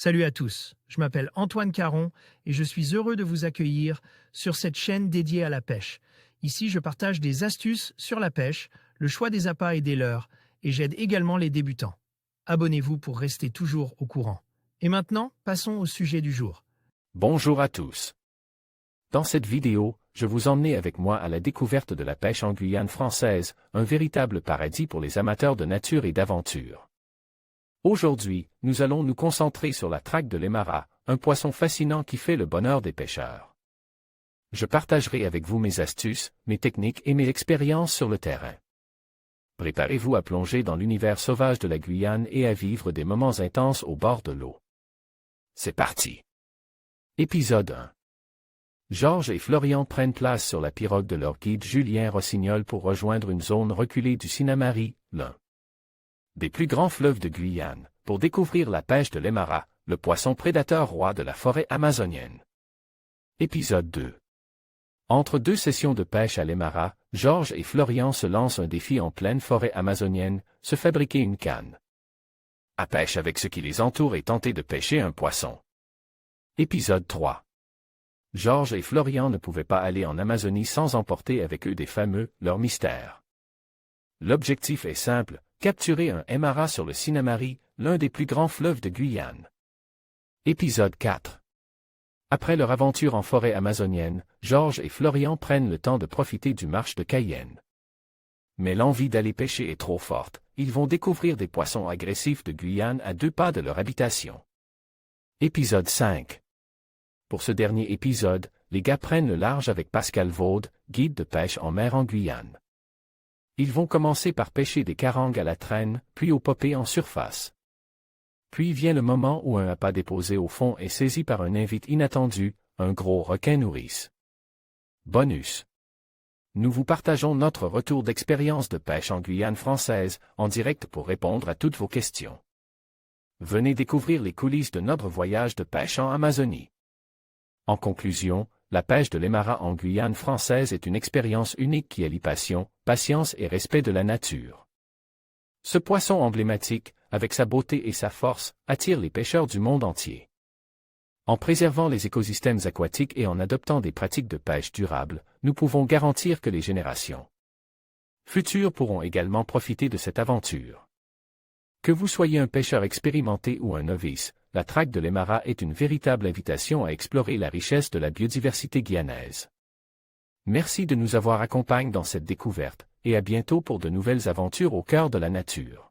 Salut à tous, je m'appelle Antoine Caron et je suis heureux de vous accueillir sur cette chaîne dédiée à la pêche. Ici, je partage des astuces sur la pêche, le choix des appâts et des leurres, et j'aide également les débutants. Abonnez-vous pour rester toujours au courant. Et maintenant, passons au sujet du jour. Bonjour à tous. Dans cette vidéo, je vous emmène avec moi à la découverte de la pêche en Guyane française, un véritable paradis pour les amateurs de nature et d'aventure. Aujourd'hui, nous allons nous concentrer sur la traque de l'émara, un poisson fascinant qui fait le bonheur des pêcheurs. Je partagerai avec vous mes astuces, mes techniques et mes expériences sur le terrain. Préparez-vous à plonger dans l'univers sauvage de la Guyane et à vivre des moments intenses au bord de l'eau. C'est parti. Épisode 1. Georges et Florian prennent place sur la pirogue de leur guide Julien Rossignol pour rejoindre une zone reculée du Sinnamary, l'un des plus grands fleuves de Guyane, pour découvrir la pêche de l'émara, le poisson prédateur roi de la forêt amazonienne. Épisode 2. Entre deux sessions de pêche à l'émara, Georges et Florian se lancent un défi en pleine forêt amazonienne, se fabriquer une canne à pêche avec ce qui les entoure et tenter de pêcher un poisson. Épisode 3. Georges et Florian ne pouvaient pas aller en Amazonie sans emporter avec eux des fameux « leurs mystères ». L'objectif est simple, capturer un émara sur le Sinnamary, l'un des plus grands fleuves de Guyane. Épisode 4. Après leur aventure en forêt amazonienne, Georges et Florian prennent le temps de profiter du marche de Cayenne. Mais l'envie d'aller pêcher est trop forte, ils vont découvrir des poissons agressifs de Guyane à 2 pas de leur habitation. Épisode 5. Pour ce dernier épisode, les gars prennent le large avec Pascal Vaude, guide de pêche en mer en Guyane. Ils vont commencer par pêcher des carangues à la traîne, puis au popé en surface. Puis vient le moment où un appât déposé au fond est saisi par un invite inattendu, un gros requin nourrice. Bonus. Nous vous partageons notre retour d'expérience de pêche en Guyane française, en direct pour répondre à toutes vos questions. Venez découvrir les coulisses de notre voyage de pêche en Amazonie. En conclusion, la pêche de l'émara en Guyane française est une expérience unique qui allie passion, patience et respect de la nature. Ce poisson emblématique, avec sa beauté et sa force, attire les pêcheurs du monde entier. En préservant les écosystèmes aquatiques et en adoptant des pratiques de pêche durables, nous pouvons garantir que les générations futures pourront également profiter de cette aventure. Que vous soyez un pêcheur expérimenté ou un novice, la traque de l'émara est une véritable invitation à explorer la richesse de la biodiversité guyanaise. Merci de nous avoir accompagnés dans cette découverte, et à bientôt pour de nouvelles aventures au cœur de la nature.